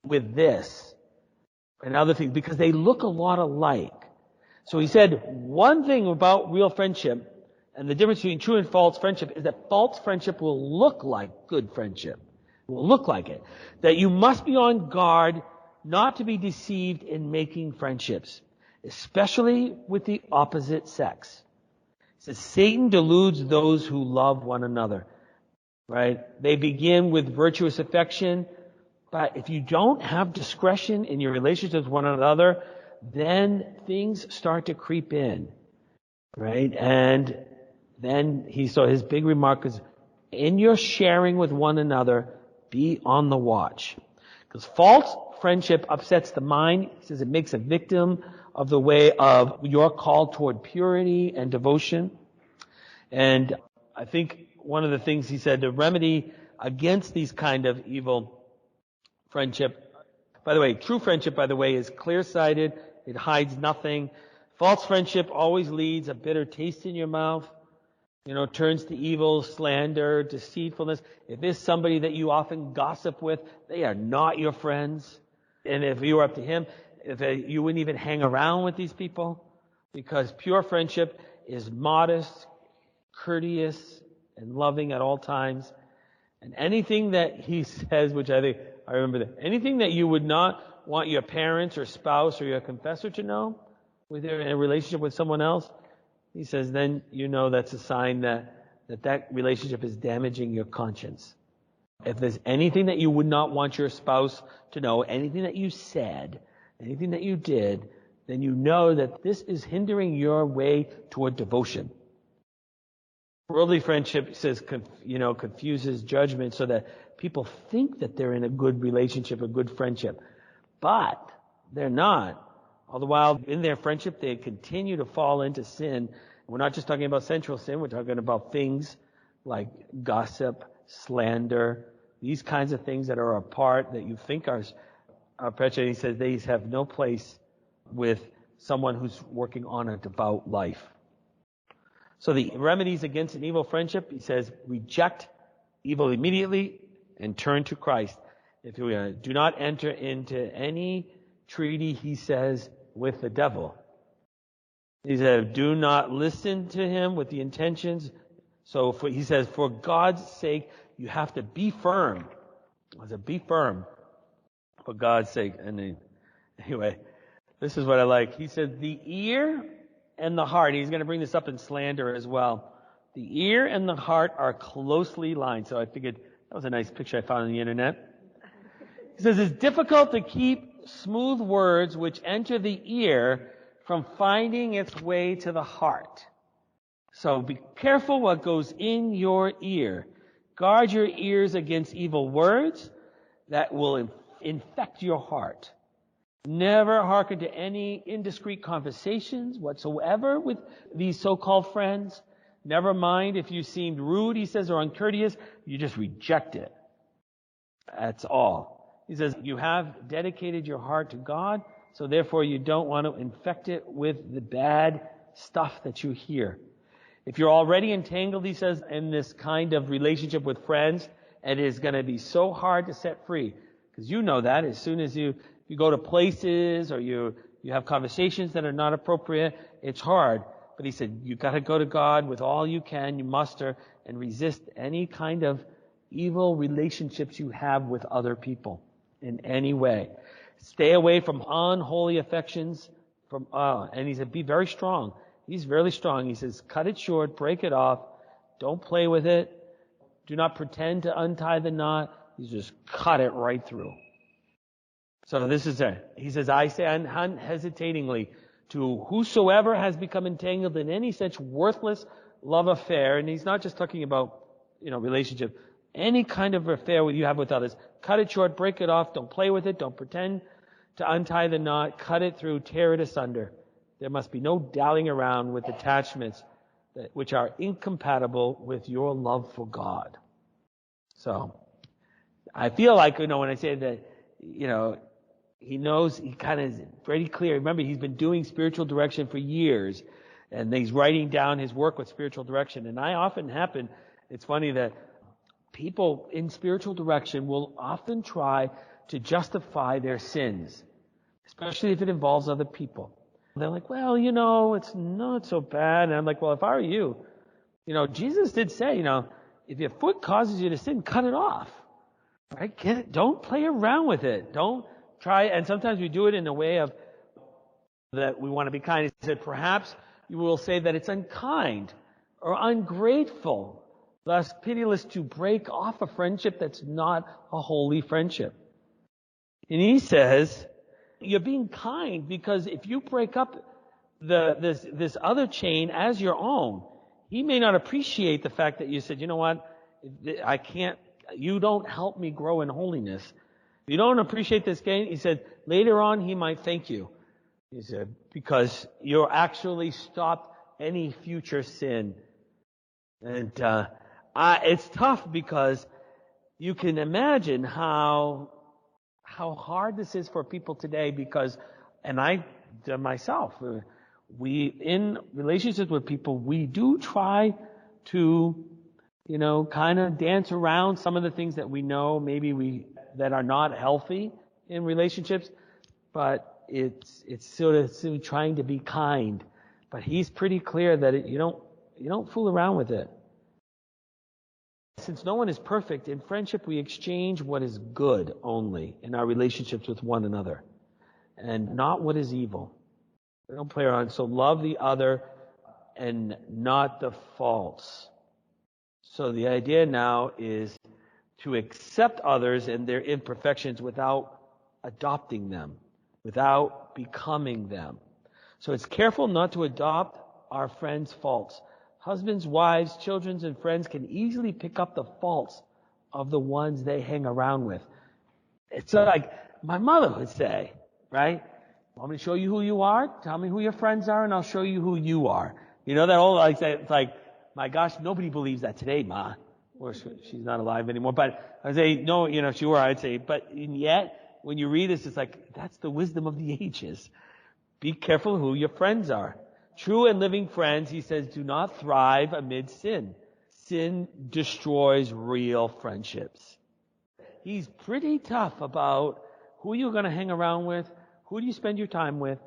with this and other things because they look a lot alike. So he said one thing about real friendship and the difference between true and false friendship is that false friendship will look like good friendship. It will look like it. That you must be on guard not to be deceived in making friendships, especially with the opposite sex. It says Satan deludes those who love one another. Right? They begin with virtuous affection, but if you don't have discretion in your relationships with one another, then things start to creep in. Right? And then his big remark is, in your sharing with one another, be on the watch. Because false friendship upsets the mind. He says it makes a victim of the way of your call toward purity and devotion. And I think one of the things he said, the remedy against these kind of evil friendship, by the way, true friendship, by the way, is clear-sighted. It hides nothing. False friendship always leaves a bitter taste in your mouth. Turns to evil, slander, deceitfulness. If there's somebody that you often gossip with, they are not your friends. And if you were up to him, you wouldn't even hang around with these people. Because pure friendship is modest, courteous, and loving at all times. And anything that he says, which I remember that, anything that you would not want your parents or spouse or your confessor to know, whether in a relationship with someone else, he says, then that's a sign that relationship is damaging your conscience. If there's anything that you would not want your spouse to know, anything that you said, anything that you did, then you know that this is hindering your way toward devotion. Worldly friendship says, confuses judgment so that people think that they're in a good relationship, a good friendship. But they're not. All the while, in their friendship, they continue to fall into sin. We're not just talking about sensual sin. We're talking about things like gossip, slander, these kinds of things that are a part that you think are precious. He says these have no place with someone who's working on a devout life. So the remedies against an evil friendship, he says, reject evil immediately and turn to Christ. If you do not enter into any treaty, he says, with the devil. He said, do not listen to him with the intentions. So he says, for God's sake, you have to be firm. He said, be firm for God's sake. And anyway, this is what I like. He said, the ear and the heart, he's going to bring this up in slander as well. The ear and the heart are closely lined. So I figured that was a nice picture I found on the internet. He says, it's difficult to keep smooth words which enter the ear from finding its way to the heart. So be careful what goes in your ear. Guard your ears against evil words that will infect your heart. Never hearken to any indiscreet conversations whatsoever with these so-called friends. Never mind if you seemed rude, he says, or uncourteous, you just reject it. That's all. He says, you have dedicated your heart to God, so therefore you don't want to infect it with the bad stuff that you hear. If you're already entangled, he says, in this kind of relationship with friends, it is going to be so hard to set free. Because you know that as soon as you go to places or you have conversations that are not appropriate, it's hard. But he said, you got to go to God with all you can, you muster, and resist any kind of evil relationships you have with other people in any way. Stay away from unholy affections. And he said, be very strong. He's really strong. He says, cut it short, break it off. Don't play with it. Do not pretend to untie the knot. He just cut it right through. So this is it. He says, I say unhesitatingly to whosoever has become entangled in any such worthless love affair, and he's not just talking about, relationship, any kind of affair you have with others, cut it short, break it off, don't play with it, don't pretend to untie the knot, cut it through, tear it asunder. There must be no dallying around with attachments which are incompatible with your love for God. So, I feel like, when I say that, he knows, he kind of is very clear. Remember, he's been doing spiritual direction for years, and he's writing down his work with spiritual direction. And it's funny that people in spiritual direction will often try to justify their sins, especially if it involves other people. They're like, well, it's not so bad. And I'm like, well, if I were you, Jesus did say, if your foot causes you to sin, cut it off. Right? Get it. Don't play around with it. Don't try. And sometimes we do it in a way of that we want to be kind. He said, perhaps you will say that it's unkind or ungrateful, thus pitiless to break off a friendship that's not a holy friendship. And he says, you're being kind because if you break up this other chain as your own, he may not appreciate the fact that you said, you know what, you don't help me grow in holiness. You don't appreciate this gain. He said, later on he might thank you. He said, because you're actually stopped any future sin. And it's tough because you can imagine how hard this is for people today because, and I myself, we, in relationships with people, we do try to, kind of dance around some of the things that we know that are not healthy in relationships, but it's sort of trying to be kind. But he's pretty clear that you don't fool around with it. Since no one is perfect, in friendship we exchange what is good only in our relationships with one another, and not what is evil. We don't play around. So love the other and not the false. So the idea now is to accept others and their imperfections without adopting them, without becoming them. So it's careful not to adopt our friends' faults. Husbands, wives, children, and friends can easily pick up the faults of the ones they hang around with. It's like my mother would say, right? Want me to show you who you are? Tell me who your friends are, and I'll show you who you are. That old, it's like, my gosh, nobody believes that today, Ma. Or she's not alive anymore. But I say, no, if she were, I'd say, but yet, when you read this, it's like, that's the wisdom of the ages. Be careful who your friends are. True and living friends, he says, do not thrive amid sin. Sin destroys real friendships. He's pretty tough about who you're going to hang around with, who do you spend your time with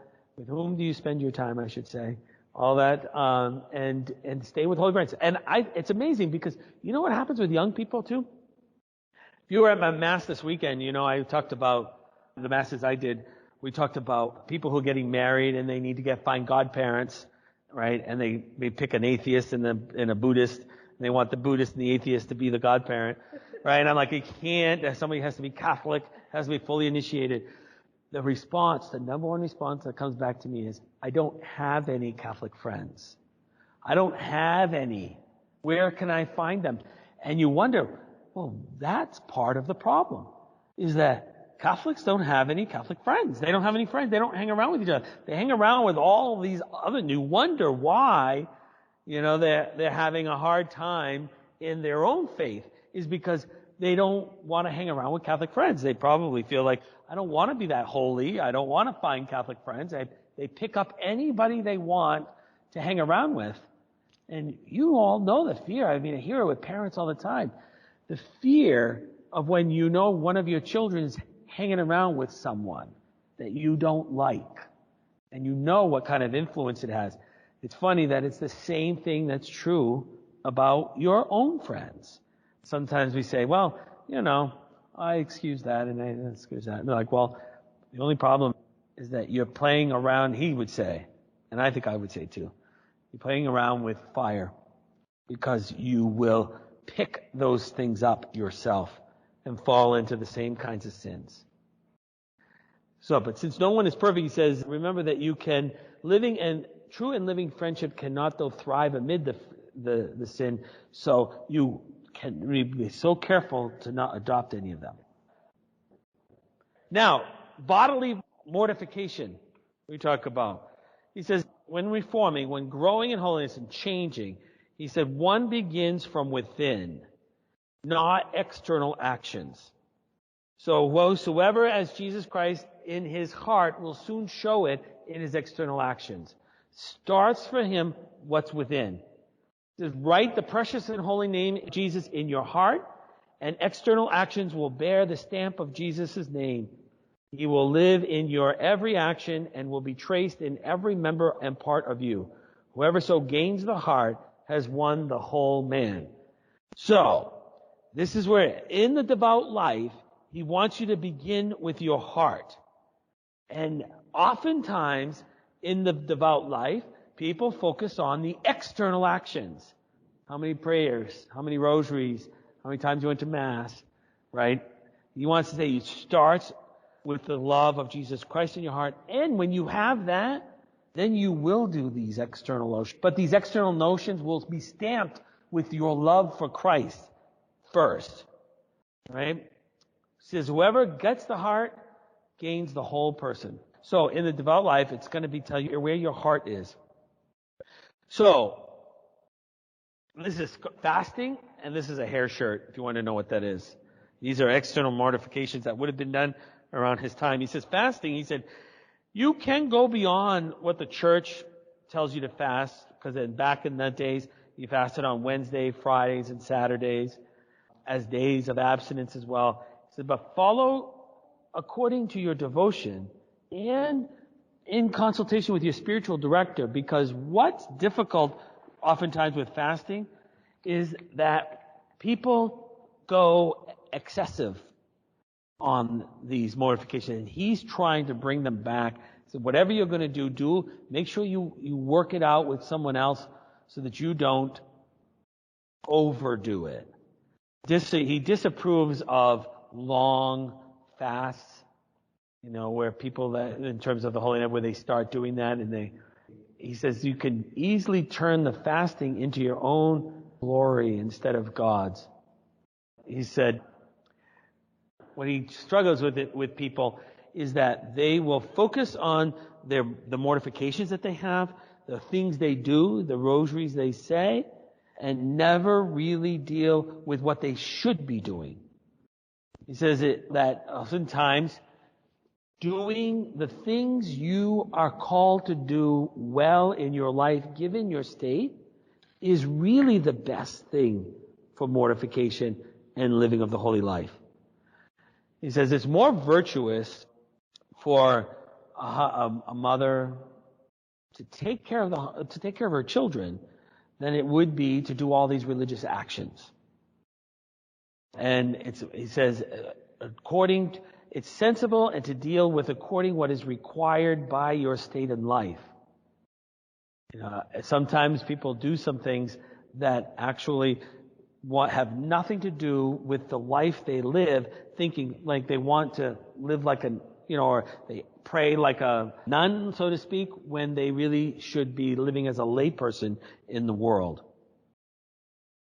whom do you spend your time, I should say, all that, and stay with holy friends. And it's amazing because you know what happens with young people too? If you were at my Mass this weekend, I talked about the Masses I did. We talked about people who are getting married and they need to find godparents, right? And they pick an atheist and a Buddhist, and they want the Buddhist and the atheist to be the godparent, right? And I'm like, you can't. Somebody has to be Catholic, has to be fully initiated. The number one response that comes back to me is, I don't have any Catholic friends. I don't have any. Where can I find them? And you wonder, well, that's part of the problem, is that Catholics don't have any Catholic friends. They don't have any friends. They don't hang around with each other. They hang around with all these other, you wonder why, they're having a hard time in their own faith, is because they don't want to hang around with Catholic friends. They probably feel like, I don't want to be that holy. I don't want to find Catholic friends. They pick up anybody they want to hang around with. And you all know the fear. I hear it with parents all the time. The fear of when one of your children is hanging around with someone that you don't like. And you know what kind of influence it has. It's funny that it's the same thing that's true about your own friends. Sometimes we say, well, I excuse that and I excuse that. And they're like, well, the only problem is that you're playing around, he would say, and I think I would say too, you're playing around with fire because you will pick those things up yourself and fall into the same kinds of sins. So, but since no one is perfect, he says, remember that true and living friendship cannot though thrive amid the sin, so you can be so careful to not adopt any of them. Now, bodily mortification we talk about. He says, when reforming, when growing in holiness and changing, he said, one begins from within, not external actions. So whosoever as Jesus Christ in his heart will soon show it in his external actions. Starts for him what's within. He says, write the precious and holy name of Jesus in your heart and external actions will bear the stamp of Jesus' name. He will live in your every action and will be traced in every member and part of you. Whoever so gains the heart has won the whole man. So, this is where, in the devout life, he wants you to begin with your heart. And oftentimes, in the devout life, people focus on the external actions. How many prayers? How many rosaries? How many times you went to Mass? Right? He wants to say it starts with the love of Jesus Christ in your heart. And when you have that, then you will do these external notions. But these external notions will be stamped with your love for Christ first. Right? It says, whoever gets the heart gains the whole person. So in the devout life, it's going to be tell you where your heart is. So, this is fasting, and this is a hair shirt, if you want to know what that is. These are external mortifications that would have been done around his time. He says fasting, he said, you can go beyond what the church tells you to fast, because back in the days, you fasted on Wednesday, Fridays, and Saturdays as days of abstinence as well. He said, but follow according to your devotion and in consultation with your spiritual director, because what's difficult oftentimes with fasting is that people go excessive on these mortifications, and he's trying to bring them back. So whatever you're going to do, make sure you work it out with someone else so that you don't overdo it. He disapproves of long fasts, where people that, in terms of the Holy Night, where they start doing that, and he says you can easily turn the fasting into your own glory instead of God's. He said, what he struggles with people is that they will focus on the mortifications that they have, the things they do, the rosaries they say, and never really deal with what they should be doing. He says that oftentimes doing the things you are called to do well in your life, given your state, is really the best thing for mortification and living of the holy life. He says it's more virtuous for a mother to take care of her children than it would be to do all these religious actions. And he says, it's sensible and to deal with according what is required by your state in life. Sometimes people do some things that actually have nothing to do with the life they live, thinking like they want to live like or they pray like a nun, so to speak, when they really should be living as a layperson in the world.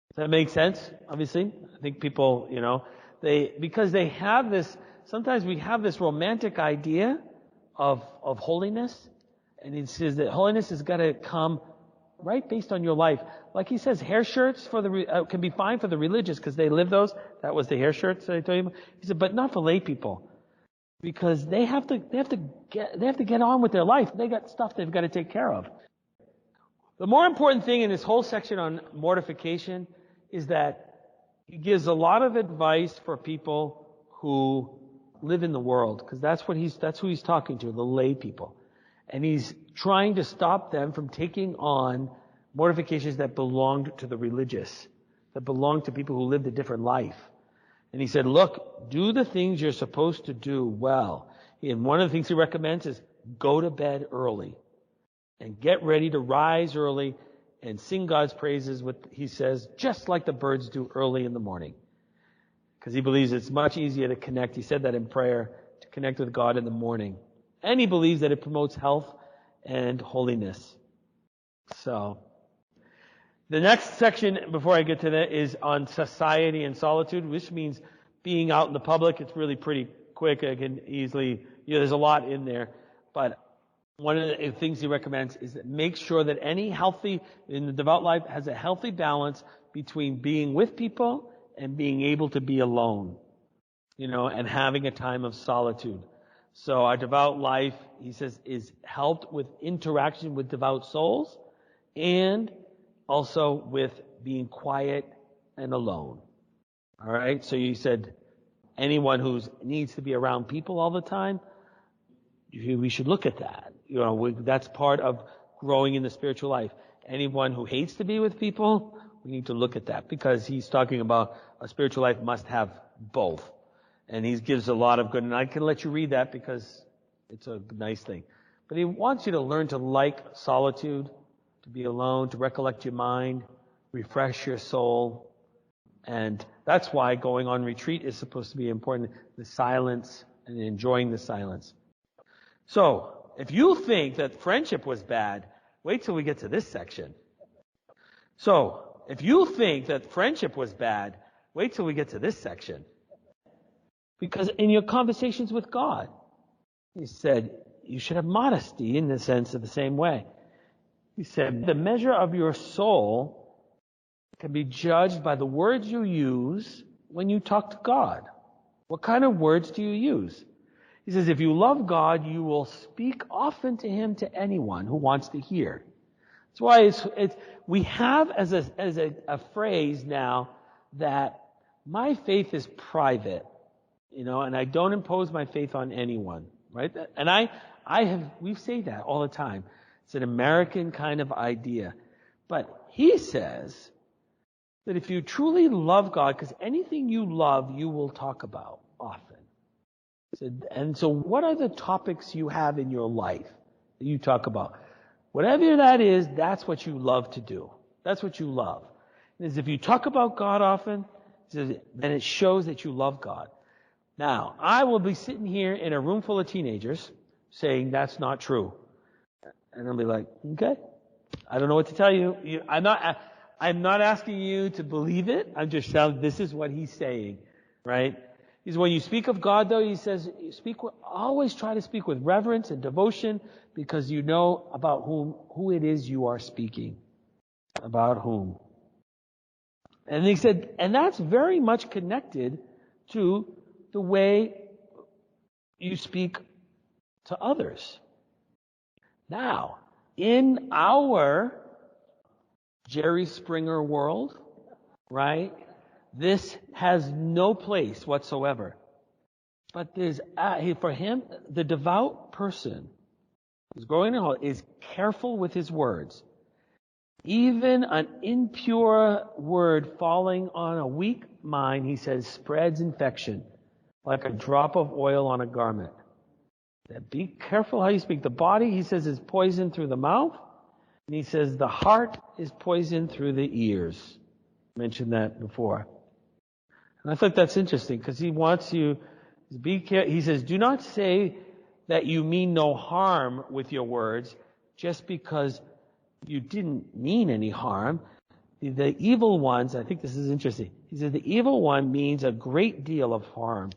Does that make sense? Obviously, I think people, because they have this. Sometimes we have this romantic idea of holiness, and he says that holiness has got to come right based on your life. Like he says, hair shirts can be fine for the religious because they live those. That was the hair shirts that I told you about. He said, but not for lay people, because they have to get on with their life. They got stuff they've got to take care of. The more important thing in this whole section on mortification is that he gives a lot of advice for people who live in the world, because that's who he's talking to, the lay people. And he's trying to stop them from taking on mortifications that belonged to the religious, that belonged to people who lived a different life. And he said, look, do the things you're supposed to do well. And one of the things he recommends is go to bed early and get ready to rise early and sing God's praises, he says, just like the birds do early in the morning. Because he believes it's much easier to connect. He said that in prayer, to connect with God in the morning. And he believes that it promotes health and holiness. So, the next section, before I get to that, is on society and solitude, which means being out in the public. It's really pretty quick. I can easily, there's a lot in there. But one of the things he recommends is that make sure that in the devout life, has a healthy balance between being with people and being able to be alone, and having a time of solitude. So our devout life, he says, is helped with interaction with devout souls and also with being quiet and alone. All right. So you said anyone who needs to be around people all the time, we should look at that. That's part of growing in the spiritual life. Anyone who hates to be with people, we need to look at that because he's talking about a spiritual life must have both. And he gives a lot of good, and I can let you read that because it's a nice thing. But he wants you to learn to like solitude, to be alone, to recollect your mind, refresh your soul. And that's why going on retreat is supposed to be important. The silence and enjoying the silence. So, if you think that friendship was bad, wait till we get to this section. So, if you think that friendship was bad, wait till we get to this section. Because in your conversations with God, he said, you should have modesty in the sense of the same way. He said, the measure of your soul can be judged by the words you use when you talk to God. What kind of words do you use? He says, if you love God, you will speak often to Him to anyone who wants to hear. That's why we have as a phrase now that my faith is private, and I don't impose my faith on anyone, right? And we say that all the time. It's an American kind of idea. But he says that if you truly love God, because anything you love, you will talk about often. And so what are the topics you have in your life that you talk about? Whatever that is, that's what you love to do. That's what you love. And if you talk about God often, then it shows that you love God. Now, I will be sitting here in a room full of teenagers saying that's not true. And I'll be like, okay, I don't know what to tell you. I'm not asking you to believe it. I'm just telling this is what he's saying, right? Because when you speak of God, though, he says, always try to speak with reverence and devotion because you know about who it is you are speaking. About whom. And he said, and that's very much connected to the way you speak to others. Now, in our Jerry Springer world, right, this has no place whatsoever. But there's, for him, the devout person who's growing in the Lord is careful with his words. Even an impure word falling on a weak mind, he says, spreads infection like a drop of oil on a garment. Be careful how you speak. The body, he says, is poisoned through the mouth. And he says the heart is poisoned through the ears. I mentioned that before. And I thought that's interesting because he wants you to be careful. He says, do not say that you mean no harm with your words just because you didn't mean any harm. The evil ones, I think this is interesting. He says the evil one means a great deal of harm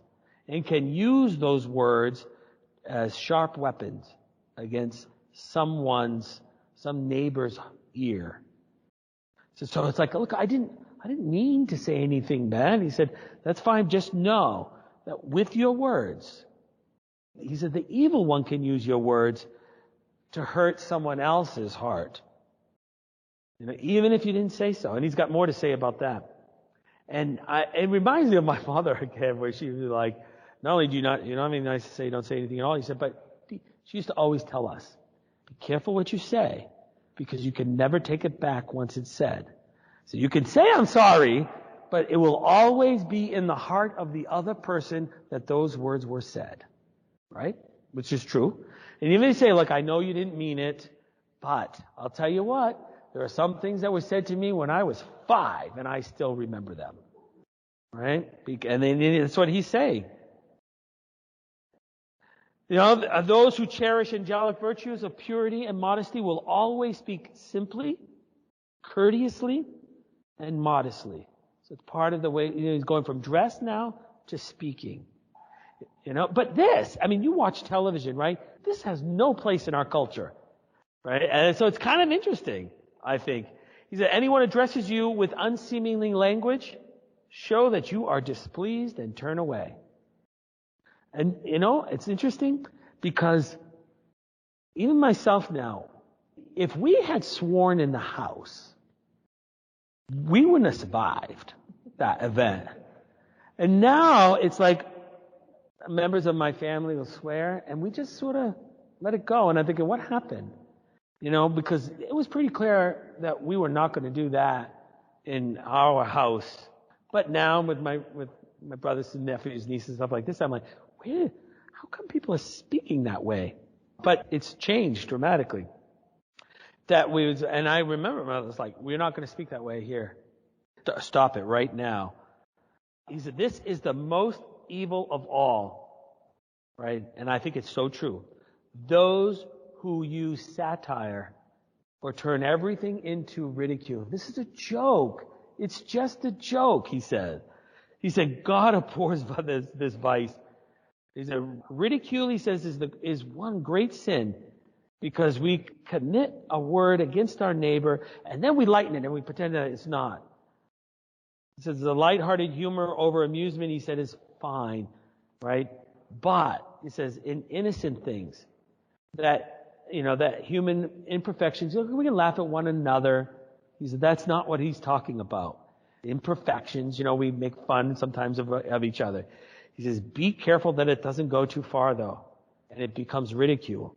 and can use those words as sharp weapons against some neighbor's ear. So it's like, look, I didn't mean to say anything bad. He said, that's fine. Just know that with your words, he said, the evil one can use your words to hurt someone else's heart. Even if you didn't say so. And he's got more to say about that. And it reminds me of my mother again, where she was like, not only do you not have anything nice to say, don't say anything at all. He said, but she used to always tell us, be careful what you say, because you can never take it back once it's said. So you can say, I'm sorry, but it will always be in the heart of the other person that those words were said. Right? Which is true. And even if you say, look, I know you didn't mean it, but I'll tell you what, there are some things that were said to me when I was 5, and I still remember them. Right? And that's what he's saying. Those who cherish angelic virtues of purity and modesty will always speak simply, courteously, and modestly. So it's part of the way, he's going from dress now to speaking. But this, you watch television, right? This has no place in our culture, right? And so it's kind of interesting, I think. He said, anyone addresses you with unseemly language, show that you are displeased and turn away. And, it's interesting because even myself now, if we had sworn in the house, we wouldn't have survived that event. And now it's like members of my family will swear, and we just sort of let it go. And I'm thinking, what happened? Because it was pretty clear that we were not going to do that in our house. But now with my brothers and nephews, nieces, stuff like this, I'm like, how come people are speaking that way? But it's changed dramatically. And I remember I was like, we're not going to speak that way here. Stop it right now. He said, this is the most evil of all, right? And I think it's so true. Those who use satire or turn everything into ridicule. This is a joke. It's just a joke, he said. He said, God abhors this vice. He said, ridicule, he says, is one great sin because we commit a word against our neighbor and then we lighten it and we pretend that it's not. He says the lighthearted humor over amusement, he said, is fine, right? But, he says, in innocent things, that human imperfections, we can laugh at one another. He said that's not what he's talking about. Imperfections, we make fun sometimes of each other. He says, be careful that it doesn't go too far, though, and it becomes ridicule.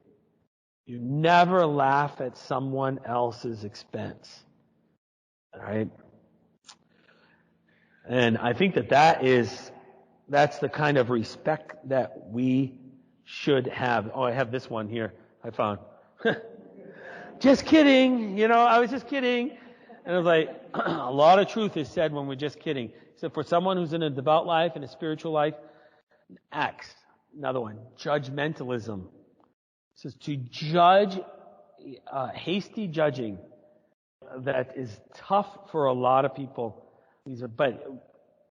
You never laugh at someone else's expense. All right? And I think that's the kind of respect that we should have. Oh, I have this one here I found. Just kidding. I was just kidding. And I was like, a lot of truth is said when we're just kidding. So for someone who's in a devout life and a spiritual life, Acts, another one, judgmentalism. It says to judge, hasty judging, that is tough for a lot of people. But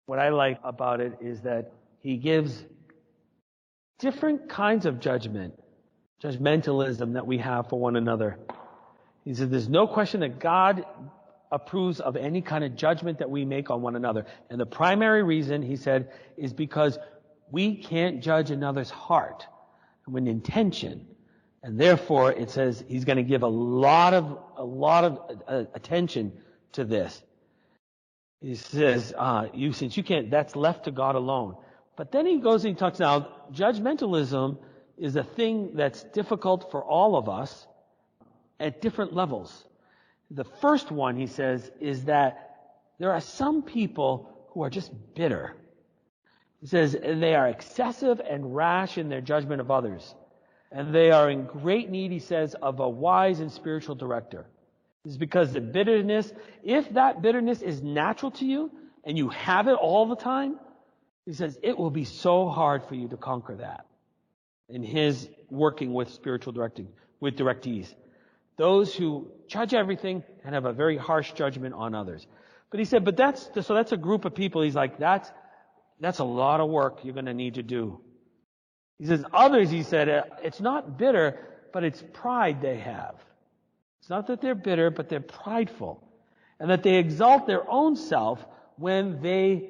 what I like about it is that he gives different kinds of judgmentalism that we have for one another. He said there's no question that God approves of any kind of judgment that we make on one another. And the primary reason, he said, is because we can't judge another's heart with intention. And therefore, it says he's going to give a lot of attention to this. He says, since you can't, that's left to God alone. But then he goes and he talks now, judgmentalism is a thing that's difficult for all of us at different levels. The first one, he says, is that there are some people who are just bitter. He says they are excessive and rash in their judgment of others. And they are in great need, he says, of a wise and spiritual director. It's because the bitterness, if that bitterness is natural to you and you have it all the time, he says it will be so hard for you to conquer that. In his working with spiritual directing, with directees. Those who judge everything and have a very harsh judgment on others. But he said, that's a group of people. He's like, that's a lot of work you're going to need to do. He says, others, he said, it's not bitter, but it's pride they have. It's not that they're bitter, but they're prideful. And that they exalt their own self when they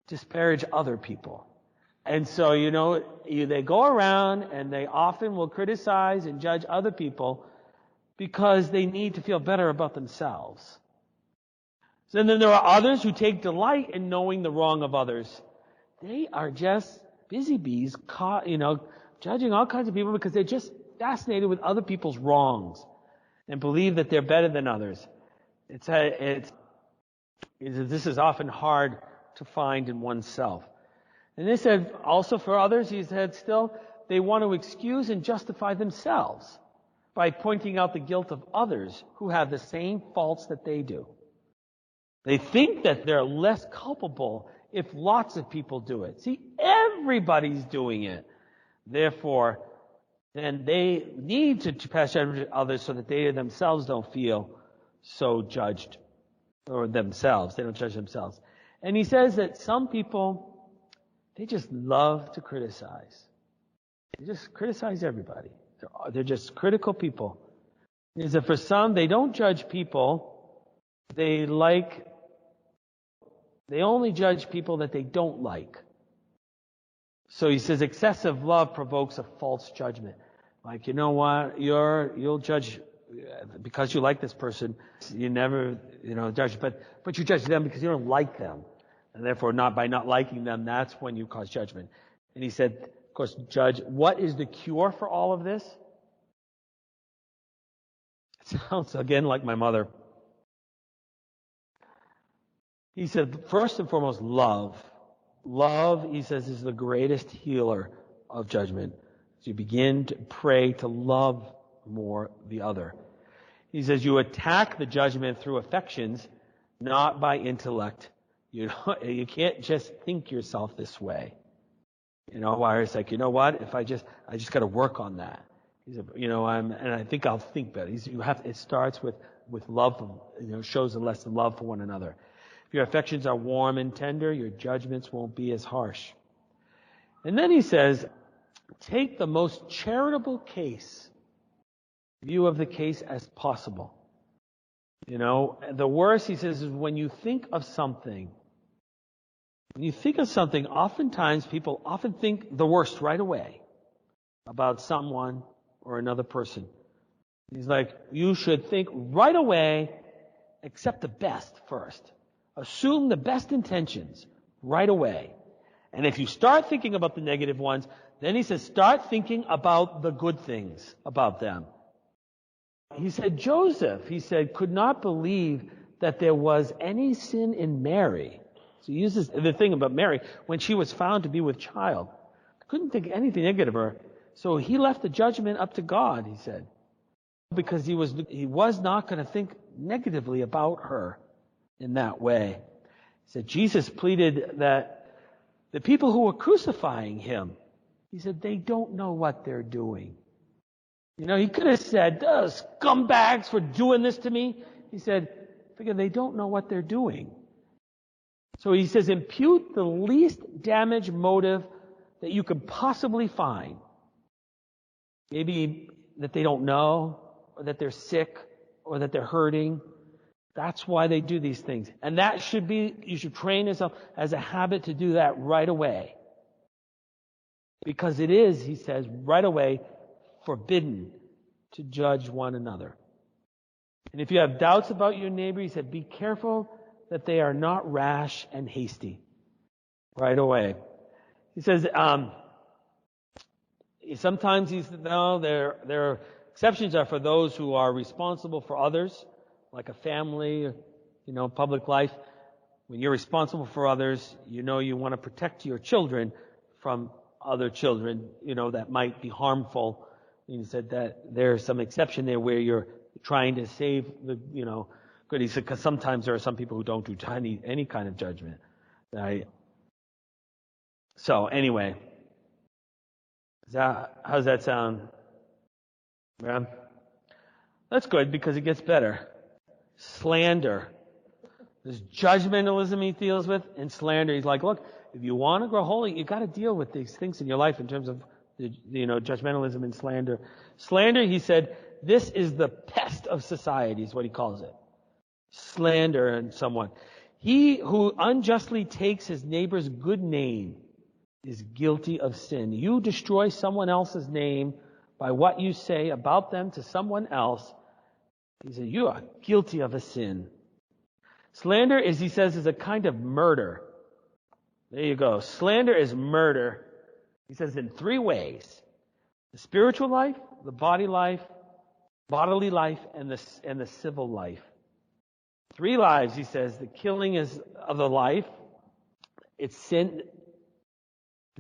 disparage other people. And so, they go around and they often will criticize and judge other people because they need to feel better about themselves. So then there are others who take delight in knowing the wrong of others. They are just busy bees, judging all kinds of people because they're just fascinated with other people's wrongs and believe that they're better than others. This is often hard to find in oneself. And they said also for others, he said still, they want to excuse and justify themselves by pointing out the guilt of others who have the same faults that they do. They think that they're less culpable if lots of people do it. See, everybody's doing it. Therefore, then they need to pass judgment to others so that they themselves don't feel so judged. Or themselves. They don't judge themselves. And he says that some people, they just love to criticize. They just criticize everybody. They're just critical people. He said for some, they don't judge people. They only judge people that they don't like. So he says excessive love provokes a false judgment. Like, you know what? You'll judge because you like this person. You never, judge, but you judge them because you don't like them. And therefore, not by not liking them, that's when you cause judgment. And he said, of course, judge, what is the cure for all of this? It sounds, again, like my mother. He said, first and foremost, love. Love, he says, is the greatest healer of judgment. So you begin to pray to love more the other. He says you attack the judgment through affections, not by intellect. You can't just think yourself this way. Why it's like, you know what? If I just got to work on that. He said, and I think I'll think better. It starts with love, shows a lesson love for one another. If your affections are warm and tender, your judgments won't be as harsh. And then he says, take the most charitable view of the case as possible. The worst, he says, is when you think of something. When you think of something, oftentimes people often think the worst right away about someone or another person. He's like, you should think right away, accept the best first. Assume the best intentions right away. And if you start thinking about the negative ones, then he says, start thinking about the good things about them. He said, Joseph, could not believe that there was any sin in Mary. So he uses the thing about Mary, when she was found to be with child. Couldn't think anything negative of her. So he left the judgment up to God, he said. Because he was not going to think negatively about her in that way. He said, Jesus pleaded that the people who were crucifying him, he said, they don't know what they're doing. He could have said, scumbags for doing this to me. He said, figure they don't know what they're doing. So he says, impute the least damage motive that you could possibly find. Maybe that they don't know, or that they're sick, or that they're hurting. That's why they do these things. And you should train yourself as a habit to do that right away. Because it is, he says, right away, forbidden to judge one another. And if you have doubts about your neighbor, he said, be careful that they are not rash and hasty. Right away. He says, sometimes their exceptions are for those who are responsible for others, like a family, public life. When you're responsible for others, you want to protect your children from other children, that might be harmful. And he said that there's some exception there where you're trying to save the, good. He said, because sometimes there are some people who don't do any kind of judgment. Right? So anyway, how's that sound? Yeah. That's good because it gets better. Slander. There's judgmentalism he deals with, and slander. He's like, look, if you want to grow holy, you got to deal with these things in your life in terms of judgmentalism and slander. Slander, he said, this is the pest of society, is what he calls it. Slander and someone. He who unjustly takes his neighbor's good name is guilty of sin. You destroy someone else's name by what you say about them to someone else. He said, you are guilty of a sin. Slander is, he says, is a kind of murder. There you go. Slander is murder. He says in 3 ways. The spiritual life, the bodily life, and the civil life. 3 lives, he says. The killing is of the life. It's sin.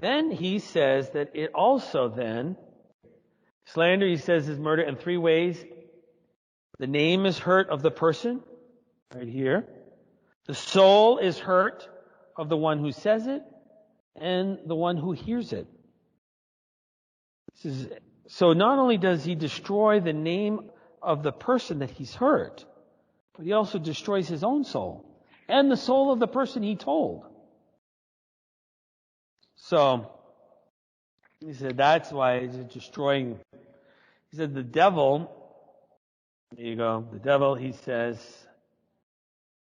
Then he says that it also then, slander, he says, is murder in 3 ways. The name is hurt of the person, right here. The soul is hurt of the one who says it, and the one who hears it. So not only does he destroy the name of the person that he's hurt, but he also destroys his own soul and the soul of the person he told. So he said that's why he's destroying. He said the devil, there you go, the devil, he says,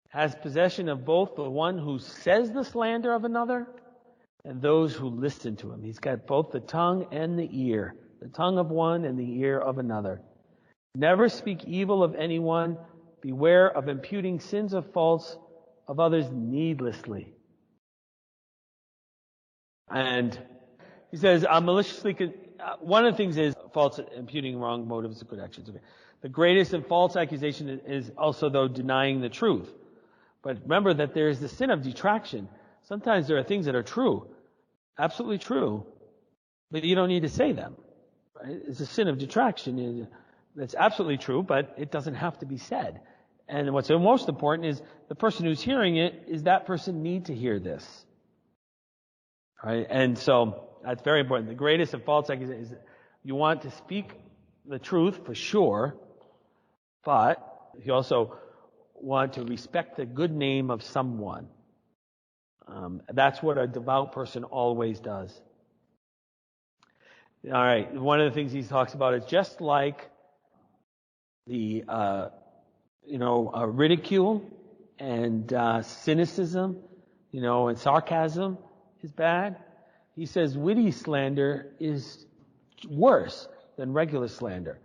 has possession of both the one who says the slander of another and those who listen to him. He's got both the tongue and the ear. The tongue of one and the ear of another. Never speak evil of anyone. Beware of imputing sins of faults of others needlessly. And he says, one of the things is false imputing wrong motives of good actions. Okay. The greatest and false accusation is also, though, denying the truth. But remember that there is the sin of detraction. Sometimes there are things that are true, absolutely true, but you don't need to say them. Right? It's a sin of detraction. That's absolutely true, but it doesn't have to be said. And what's most important is the person who's hearing it, is that person need to hear this? Right? And so that's very important. The greatest of false accusation is you want to speak the truth for sure, but you also want to respect the good name of someone. That's what a devout person always does. All right. One of the things he talks about is just like the ridicule and cynicism, and sarcasm is bad. He says witty slander is worse than regular slander.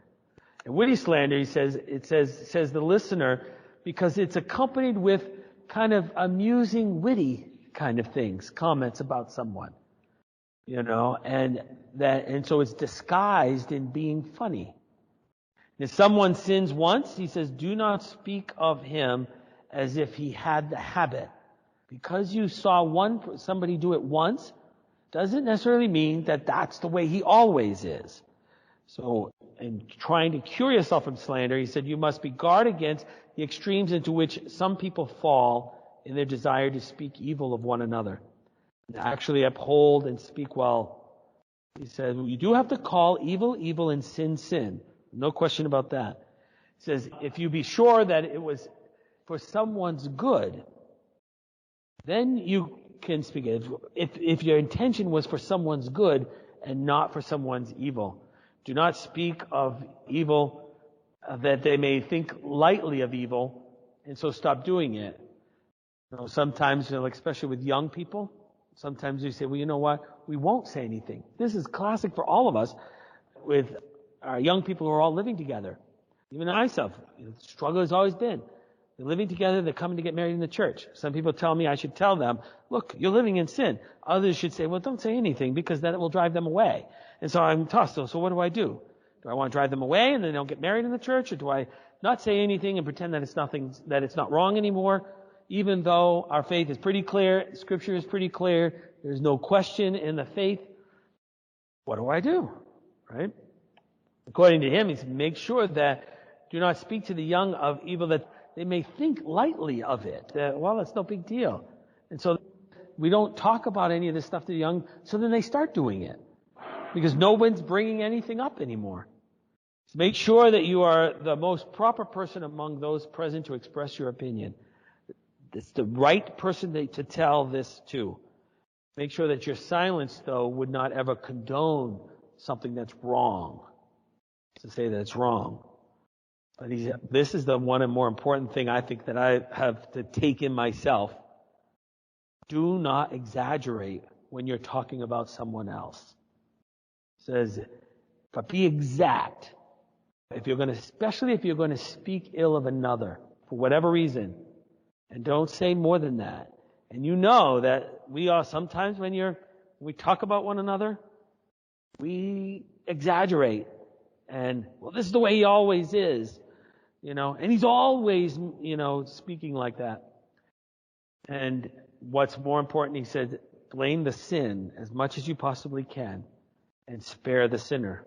And witty slander, he says, says the listener, because it's accompanied with kind of amusing, witty kind of things, comments about someone, and so it's disguised in being funny. If someone sins once, he says, do not speak of him as if he had the habit. Because you saw somebody do it once, doesn't necessarily mean that that's the way he always is. So, in trying to cure yourself from slander, he said, you must be guard against the extremes into which some people fall in their desire to speak evil of one another. And actually uphold and speak well. He said, you do have to call evil, evil, and sin, sin. No question about that. He says, if you be sure that it was for someone's good, then you can speak it. If your intention was for someone's good and not for someone's evil, do not speak of evil that they may think lightly of evil, and so stop doing it. Sometimes, especially with young people, sometimes you say, well, you know what? We won't say anything. This is classic for all of us with our young people who are all living together. Even myself, the struggle has always been. They're living together, they're coming to get married in the church. Some people tell me I should tell them, look, you're living in sin. Others should say, well, don't say anything because then it will drive them away. And so I'm tossed. So what do I do? Do I want to drive them away and then they'll get married in the church? Or do I not say anything and pretend that it's not wrong anymore? Even though our faith is pretty clear, Scripture is pretty clear, there's no question in the faith. What do I do? Right? According to him, he said, make sure that do not speak to the young of evil that they may think lightly of it. Well, it's no big deal. And so we don't talk about any of this stuff to the young, so then they start doing it. Because no one's bringing anything up anymore. So make sure that you are the most proper person among those present to express your opinion. It's the right person to tell this to. Make sure that your silence, though, would not ever condone something that's wrong. To say that it's wrong. But this is the one and more important thing I think that I have to take in myself. Do not exaggerate when you're talking about someone else. It says, but be exact. Especially if you're going to speak ill of another, for whatever reason. And don't say more than that. And you know that we are sometimes when we talk about one another, we exaggerate. And, well, this is the way he always is, and he's always, speaking like that. And what's more important, he said, blame the sin as much as you possibly can and spare the sinner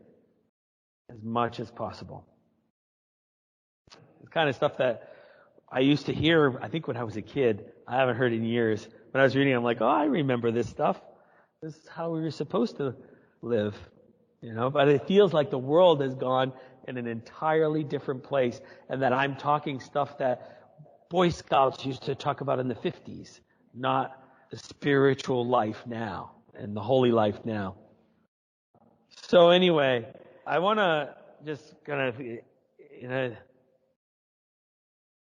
as much as possible. It's kind of stuff that I used to hear, I think when I was a kid. I haven't heard in years. When I was reading, I'm like, oh, I remember this stuff. This is how we were supposed to live. But it feels like the world has gone in an entirely different place, and that I'm talking stuff that Boy Scouts used to talk about in the 50s, not the spiritual life now and the holy life now. So anyway, I want to just kind of,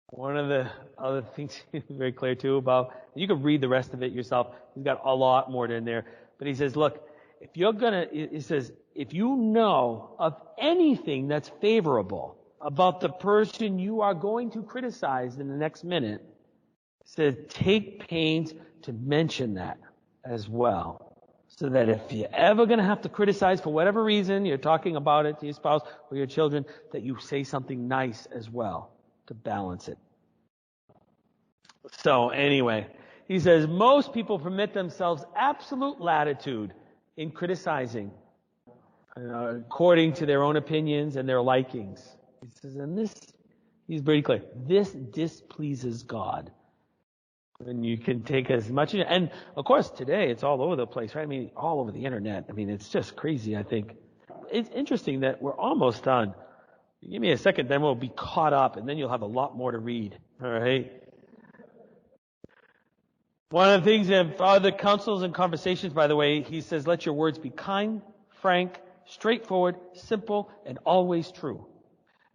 one of the other things very clear too about, you can read the rest of it yourself. He's got a lot more in there, but he says, look, if you know of anything that's favorable about the person you are going to criticize in the next minute, it says take pains to mention that as well, So that if you're ever going to have to criticize for whatever reason, you're talking about it to your spouse or your children, that you say something nice as well to balance it. So anyway, he says, most people permit themselves absolute latitude in criticizing according to their own opinions and their likings. He says, and this, he's very clear, this displeases God. And you can take as much, and of course today it's all over the place, right? I mean, all over the internet. I mean, it's just crazy, I think. It's interesting that we're almost done. Give me a second, then we'll be caught up, and then you'll have a lot more to read. All right? One of the things in other counsels and conversations, by the way, he says, let your words be kind, frank, straightforward, simple, and always true.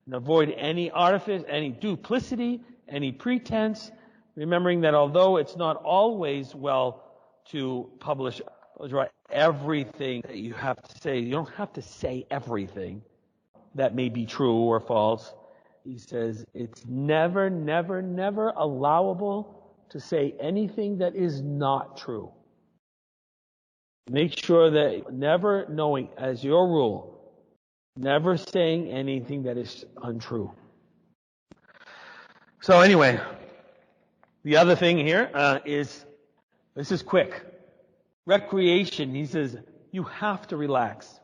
And avoid any artifice, any duplicity, any pretense, remembering that although it's not always well to publish everything that you have to say, you don't have to say everything that may be true or false. He says it's never, never, never allowable to say anything that is not true. Make sure that never knowing, as your rule, never saying anything that is untrue. So anyway, the other thing here is, this is quick. Recreation, he says, you have to relax.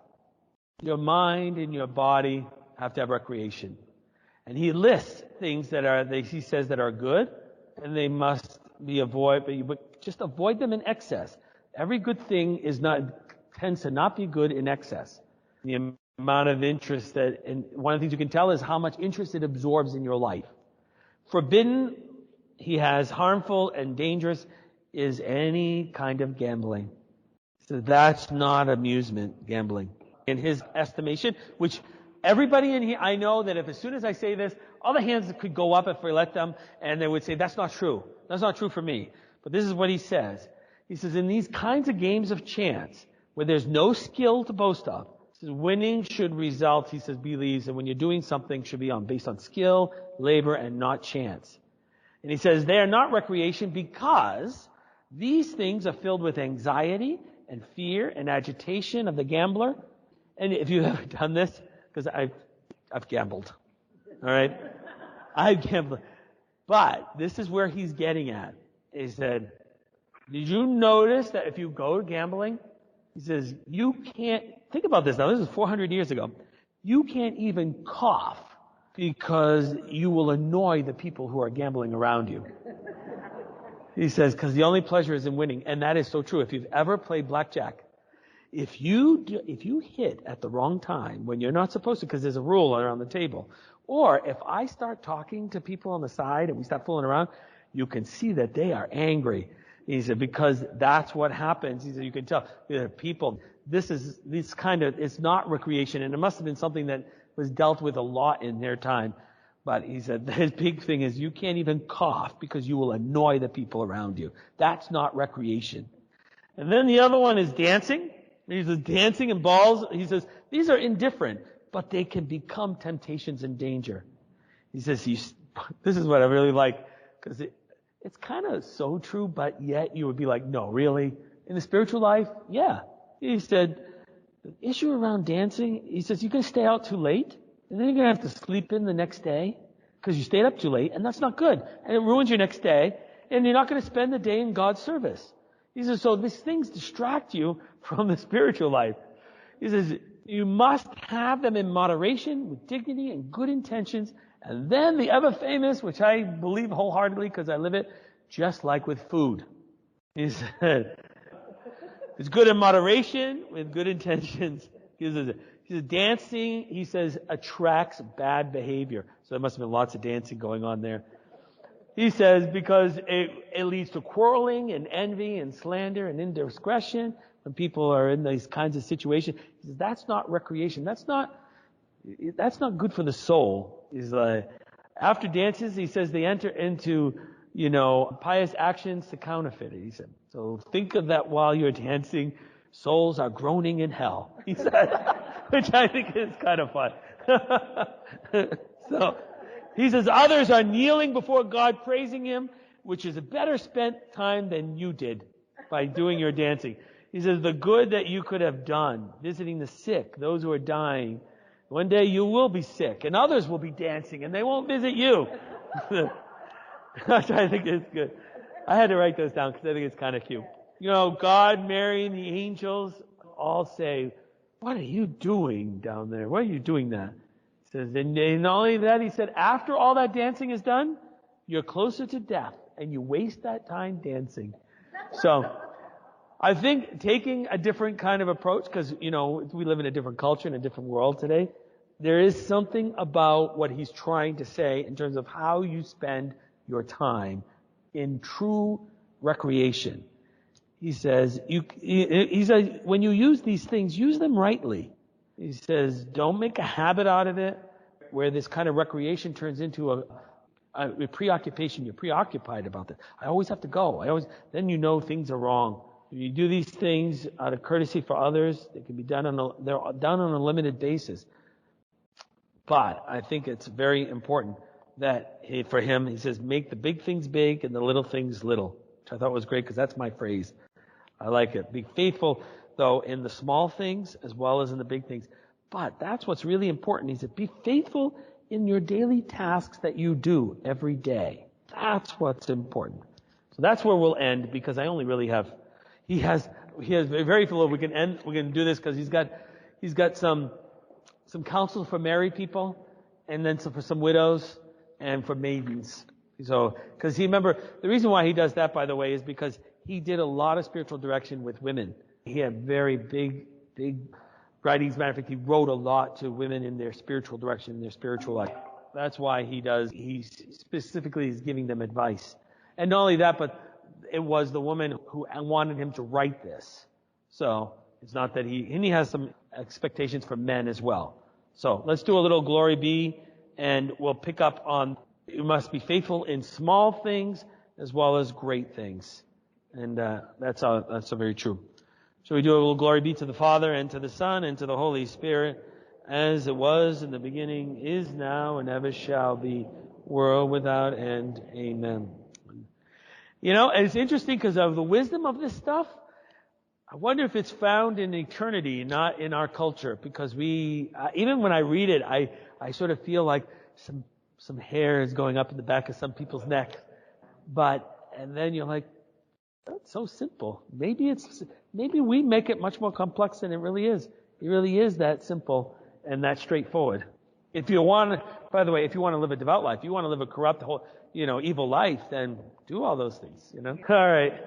Your mind and your body have to have recreation. And he lists things that are, he says, that are good, and they must be avoided, but just avoid them in excess. Every good thing tends to not be good in excess. The amount of interest and one of the things you can tell is how much interest it absorbs in your life. Forbidden, he has harmful and dangerous, is any kind of gambling. So that's not amusement, gambling. In his estimation, which everybody in here, I know that if as soon as I say this, all the hands could go up if we let them, and they would say, that's not true. That's not true for me. But this is what he says. He says, in these kinds of games of chance, where there's no skill to boast of, he says, winning should result, he says, believes that when you're doing something should be based on skill, labor, and not chance. And he says, they are not recreation because these things are filled with anxiety and fear and agitation of the gambler. And if you've ever done this, because I've gambled. All right? I've gambled. But this is where he's getting at. He said, did you notice that if you go gambling, he says, you can't, think about this now, this is 400 years ago. You can't even cough because you will annoy the people who are gambling around you. He says, because the only pleasure is in winning. And that is so true. If you've ever played blackjack, if you hit at the wrong time when you're not supposed to, because there's a rule around the table, or if I start talking to people on the side and we start fooling around, you can see that they are angry. He said, because that's what happens. He said, you can tell people, it's not recreation, and it must have been something that was dealt with a lot in their time. But he said, his big thing is you can't even cough because you will annoy the people around you. That's not recreation. And then the other one is dancing. He says, dancing and balls. He says, these are indifferent, but they can become temptations and danger. He says, this is what I really like, because it's kind of so true, but yet you would be like, no, really? In the spiritual life? Yeah. He said, the issue around dancing, he says, you can stay out too late, and then you're going to have to sleep in the next day, because you stayed up too late, and that's not good. And it ruins your next day, and you're not going to spend the day in God's service. He says, so these things distract you from the spiritual life. He says, you must have them in moderation, with dignity and good intentions. And then the ever famous, which I believe wholeheartedly because I live it, just like with food. He said, it's good in moderation with good intentions. He says, dancing, he says, attracts bad behavior. So there must have been lots of dancing going on there. He says, because it leads to quarreling and envy and slander and indiscretion when people are in these kinds of situations. He says, that's not recreation. That's not good for the soul. He's like, after dances, he says they enter into, pious actions to counterfeit it. He said, so think of that while you're dancing. Souls are groaning in hell. He said, which I think is kind of fun. So, he says, others are kneeling before God, praising Him, which is a better spent time than you did by doing your dancing. He says, the good that you could have done, visiting the sick, those who are dying. One day you will be sick, and others will be dancing, and they won't visit you. Which I think is good. I had to write those down because I think it's kind of cute. God, Mary, and the angels all say, what are you doing down there? Why are you doing that? He says, and not only that, he said, after all that dancing is done, you're closer to death, and you waste that time dancing. So, I think taking a different kind of approach, because, we live in a different culture, in a different world today, there is something about what he's trying to say in terms of how you spend your time in true recreation. He says, when you use these things, use them rightly. He says, don't make a habit out of it, where this kind of recreation turns into a preoccupation. You're preoccupied about that. I always have to go. Then things are wrong. If you do these things out of courtesy for others, they can be done they're done on a limited basis. But I think it's very important that for him, he says, make the big things big and the little things little, which I thought was great because that's my phrase. I like it. Be faithful, though, in the small things as well as in the big things. But that's what's really important. He said, be faithful in your daily tasks that you do every day. That's what's important. So that's where we'll end, because I only really have, he has very few. We can do this because he's got some counsel for married people, and then for some widows and for maidens. So, because remember, the reason why he does that, by the way, is because he did a lot of spiritual direction with women. He had very big writings. Matter of fact, he wrote a lot to women in their spiritual direction, in their spiritual life. That's why he specifically is giving them advice. And not only that, but it was the woman who wanted him to write this. So, it's not that he has some expectations for men as well. So, let's do a little glory be, and we'll pick up on, you must be faithful in small things as well as great things. And that's very true. So we do a little glory be to the Father, and to the Son, and to the Holy Spirit, as it was in the beginning, is now, and ever shall be, world without end. Amen. And it's interesting because of the wisdom of this stuff. I wonder if it's found in eternity, not in our culture, because even when I read it, I sort of feel like some hair is going up in the back of some people's neck. And then you're like, that's so simple. Maybe we make it much more complex than it really is. It really is that simple and that straightforward. By the way, if you want to live a devout life, you want to live a corrupt, evil life, then do all those things, All right.